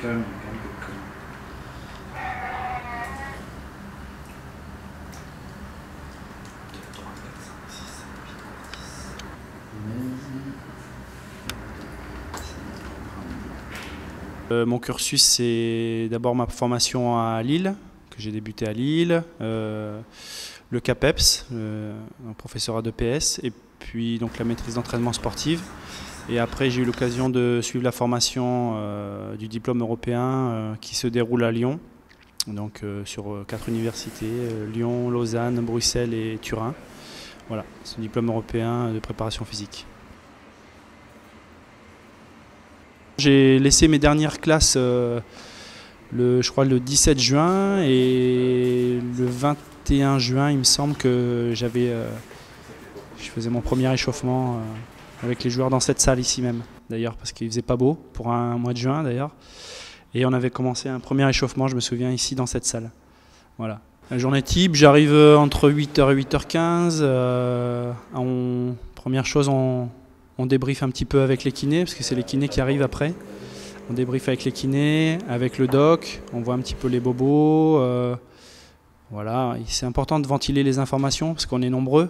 calme. Mon cursus, c'est d'abord ma formation à Lille, que j'ai débuté à Lille, le CAPEPS, un professorat de PS, et puis donc la maîtrise d'entraînement sportive. Et après, j'ai eu l'occasion de suivre la formation du diplôme européen qui se déroule à Lyon, donc sur 4 universités, Lyon, Lausanne, Bruxelles et Turin. Voilà, c'est un diplôme européen de préparation physique. J'ai laissé mes dernières classes je crois le 17 juin et le 21 juin, il me semble que je faisais mon premier échauffement avec les joueurs dans cette salle ici même, d'ailleurs, parce qu'il faisait pas beau pour un mois de juin d'ailleurs. Et on avait commencé un premier échauffement, je me souviens, ici dans cette salle. Voilà. La journée type, j'arrive entre 8h et 8h15. Première chose, on débriefe un petit peu avec les kinés, parce que c'est les kinés qui arrivent après. On débriefe avec les kinés, avec le doc, on voit un petit peu les bobos. Voilà, c'est important de ventiler les informations, parce qu'on est nombreux.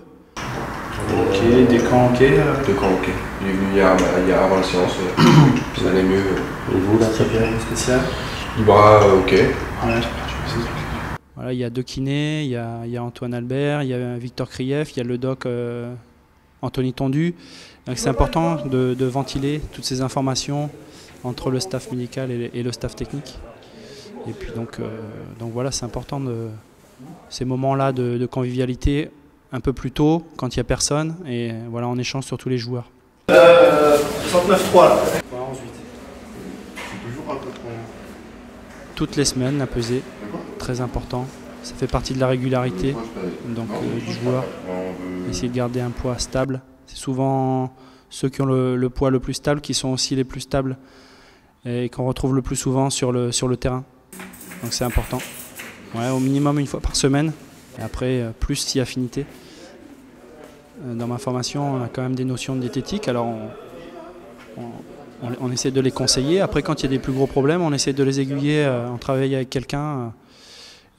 Ok, des camps ok. Deux camps ok. Il est venu hier avant la séance, ça allait mieux. Et vous là, très bien, spécial. Du bras ok. Ouais. Voilà, il y a 2 kinés, il y a Antoine Albert, il y a Victor Krief, il y a le doc Anthony Tondu. C'est important de ventiler toutes ces informations entre le staff médical et le staff technique. Et puis donc voilà, c'est important ces moments-là de convivialité un peu plus tôt, quand il n'y a personne, et voilà, on échange sur tous les joueurs. 69-3 là. Toutes les semaines, la pesée, très important. Ça fait partie de la régularité donc, du joueur. Essayer de garder un poids stable. C'est souvent ceux qui ont le poids le plus stable qui sont aussi les plus stables et qu'on retrouve le plus souvent sur le terrain. Donc c'est important. Ouais, au minimum 1 fois par semaine. Et après, plus si affinité. Dans ma formation, on a quand même des notions de diététique. Alors on essaie de les conseiller. Après, quand il y a des plus gros problèmes, on essaie de les aiguiller. On travaille avec quelqu'un.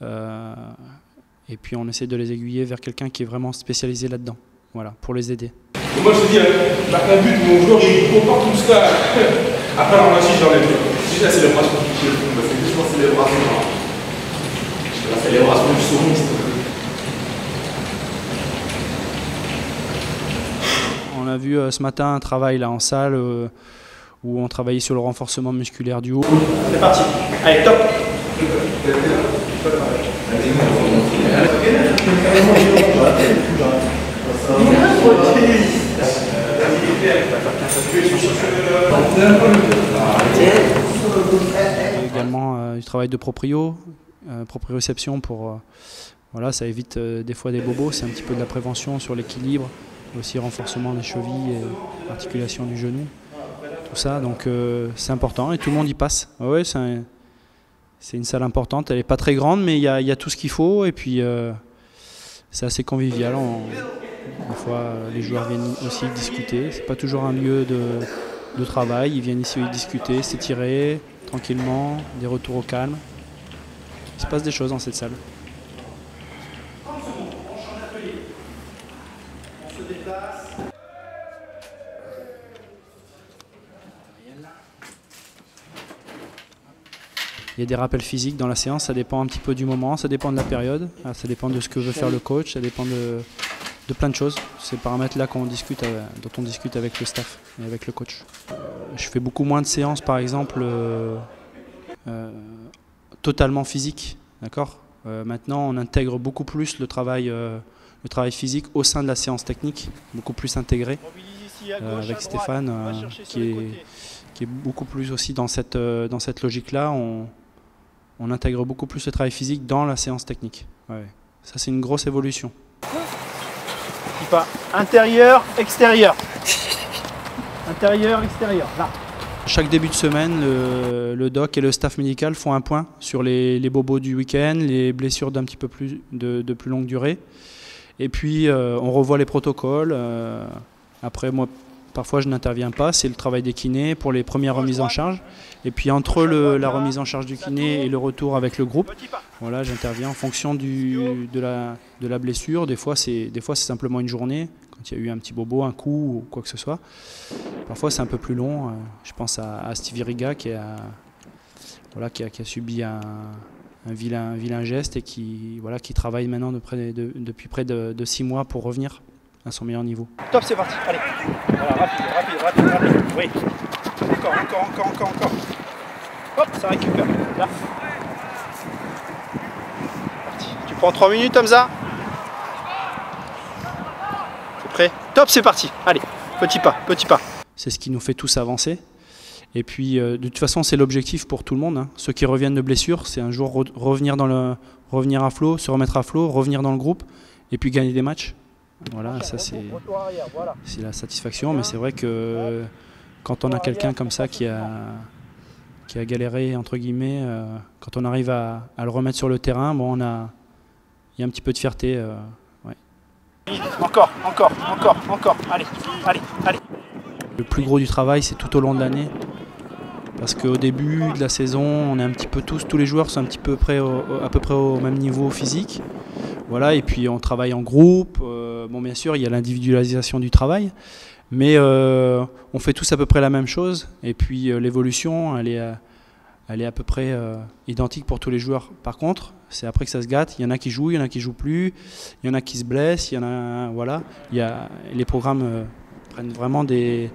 Et puis on essaie de les aiguiller vers quelqu'un qui est vraiment spécialisé là-dedans. Voilà, pour les aider. Et moi je te dis, un but, mon joueur il comporte tout ça. Après on a j'en ai vu. C'est la célébration qui c'est juste la célébration. La célébration du saumon. On a vu ce matin un travail là en salle où on travaillait sur le renforcement musculaire du haut. C'est parti. Allez, top. Également du travail de proprioception pour voilà, ça évite des fois des bobos, c'est un petit peu de la prévention sur l'équilibre, aussi renforcement des chevilles et articulation du genou, tout ça, donc c'est important et tout le monde y passe. Ouais, c'est une salle importante, elle n'est pas très grande mais il y a tout ce qu'il faut et puis c'est assez convivial. Des fois les joueurs viennent aussi discuter, c'est pas toujours un lieu de travail, ils viennent ici discuter, s'étirer tranquillement, des retours au calme. Il se passe des choses dans cette salle. Il y a des rappels physiques dans la séance, ça dépend un petit peu du moment, ça dépend de la période, ça dépend de ce que veut faire le coach, ça dépend de plein de choses. Ces paramètres-là dont on discute avec le staff et avec le coach. Je fais beaucoup moins de séances, par exemple, totalement physiques. D'accord. Maintenant, on intègre beaucoup plus le travail physique au sein de la séance technique, beaucoup plus intégré, avec Stéphane, qui est beaucoup plus aussi dans cette logique-là. On intègre beaucoup plus le travail physique dans la séance technique. Ouais. Ça, c'est une grosse évolution. Pas intérieur, extérieur. Intérieur, extérieur. Là. Chaque début de semaine, le doc et le staff médical font un point sur les bobos du week-end, les blessures d'un petit peu plus de plus longue durée. Et puis, on revoit les protocoles. Après, moi, parfois je n'interviens pas, c'est le travail des kinés pour les premières remises en charge. Et puis entre la remise en charge du kiné et le retour avec le groupe, voilà, j'interviens en fonction de la blessure. Des fois c'est simplement une journée, quand il y a eu un petit bobo, un coup ou quoi que ce soit. Parfois c'est un peu plus long. Je pense à Stevie Riga qui a subi un vilain geste et qui travaille maintenant depuis près de 6 mois pour revenir à son meilleur niveau. Top, c'est parti, allez. Voilà, rapide. Oui. Encore. Hop, ça récupère. Là. Parti. Tu prends 3 minutes, Hamza. T'es prêt? Top, c'est parti. Allez, petit pas. C'est ce qui nous fait tous avancer. Et puis, de toute façon, c'est l'objectif pour tout le monde. Hein. Ceux qui reviennent de blessure, c'est un jour revenir à flot, se remettre à flot, revenir dans le groupe et puis gagner des matchs. Voilà, ça c'est la satisfaction. Mais c'est vrai que quand on a quelqu'un comme ça qui a galéré, entre guillemets, quand on arrive à le remettre sur le terrain, bon, il y a un petit peu de fierté. Ouais. Encore. Allez. Le plus gros du travail, c'est tout au long de l'année. Parce qu'au début de la saison, on est un petit peu tous les joueurs sont un petit peu à peu près au même niveau physique. Voilà, et puis on travaille en groupe. Bon, bien sûr, il y a l'individualisation du travail, mais on fait tous à peu près la même chose. Et puis l'évolution, elle est à peu près identique pour tous les joueurs. Par contre, c'est après que ça se gâte. Il y en a qui jouent, il y en a qui jouent plus, il y en a qui se blessent, il y en a, voilà. Les programmes prennent vraiment des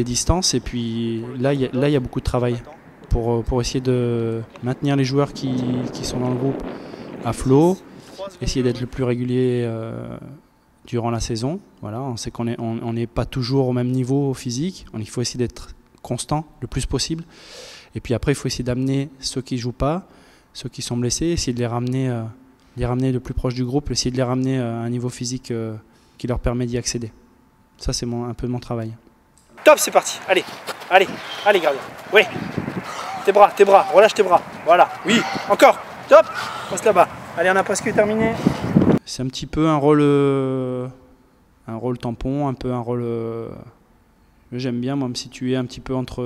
distances, et puis là il y a beaucoup de travail pour essayer de maintenir les joueurs qui sont dans le groupe à flot, essayer d'être le plus régulier durant la saison. Voilà, on sait qu'on n'est pas toujours au même niveau physique, il faut essayer d'être constant le plus possible, et puis après il faut essayer d'amener ceux qui ne jouent pas, ceux qui sont blessés, essayer de les ramener le plus proche du groupe, essayer de les ramener à un niveau physique qui leur permet d'y accéder. Ça c'est un peu de mon travail. Top, c'est parti. Allez, gardien. Oui. Tes bras, relâche tes bras. Voilà. Oui, encore. Top. Passe là-bas. Allez, on a presque terminé. C'est un petit peu un rôle tampon, un peu un rôle. J'aime bien, moi, me situer un petit peu entre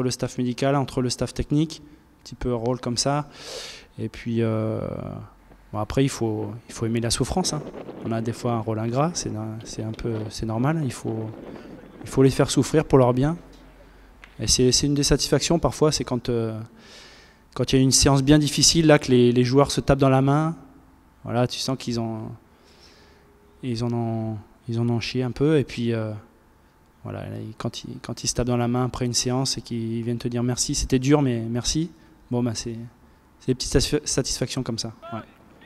le staff médical, entre le staff technique. Un petit peu un rôle comme ça. Et puis, bon, après, il faut aimer la souffrance. Hein. On a des fois un rôle ingrat, c'est normal. Il faut les faire souffrir pour leur bien. Et c'est une des satisfactions parfois, c'est quand il y a une séance bien difficile, là, que les joueurs se tapent dans la main. Voilà, tu sens qu'ils en ont chié un peu. Et puis, voilà, quand ils se tapent dans la main après une séance et qu'ils viennent te dire merci, c'était dur, mais merci. Bon, bah, c'est des petites satisfactions comme ça. Ouais.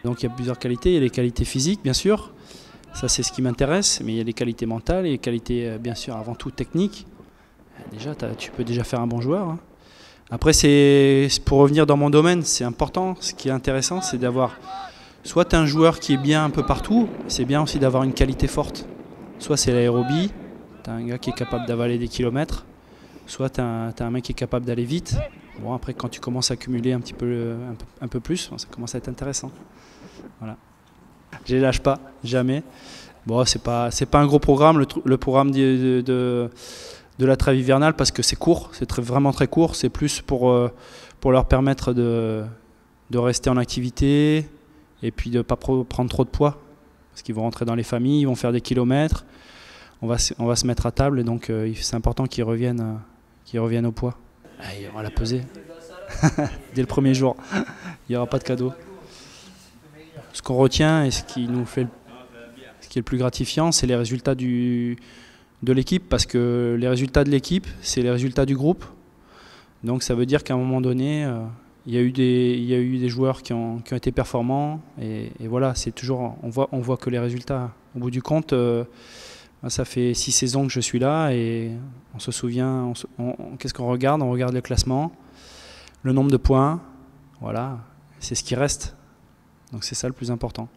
Donc il y a plusieurs qualités. Il y a les qualités physiques, bien sûr. Ça, c'est ce qui m'intéresse, mais il y a les qualités mentales et les qualités, bien sûr, avant tout techniques. Déjà, tu peux déjà faire un bon joueur. Hein. Après, pour revenir dans mon domaine, c'est important. Ce qui est intéressant, c'est d'avoir soit un joueur qui est bien un peu partout, c'est bien aussi d'avoir une qualité forte. Soit c'est l'aérobie, tu as un gars qui est capable d'avaler des kilomètres, soit tu as un mec qui est capable d'aller vite. Bon, après, quand tu commences à accumuler un peu plus, ça commence à être intéressant. Voilà. Je les lâche pas, jamais. Bon, c'est pas un gros programme, le programme de la trêve hivernale, parce que c'est court, c'est vraiment très court. C'est plus pour leur permettre de rester en activité et puis de ne pas prendre trop de poids. Parce qu'ils vont rentrer dans les familles, ils vont faire des kilomètres. On va se mettre à table, et donc c'est important qu'ils reviennent au poids. Allez, on va la peser. Dès le premier jour, il n'y aura pas de cadeau. Ce qu'on retient et ce qui est le plus gratifiant, c'est les résultats de l'équipe, parce que les résultats de l'équipe, c'est les résultats du groupe. Donc ça veut dire qu'à un moment donné, il y a eu des joueurs qui ont été performants, et voilà, c'est toujours, on voit que les résultats. Au bout du compte, ça fait 6 saisons que je suis là, et on se souvient, qu'est-ce qu'on regarde? On regarde le classement, le nombre de points, voilà, c'est ce qui reste. Donc c'est ça le plus important.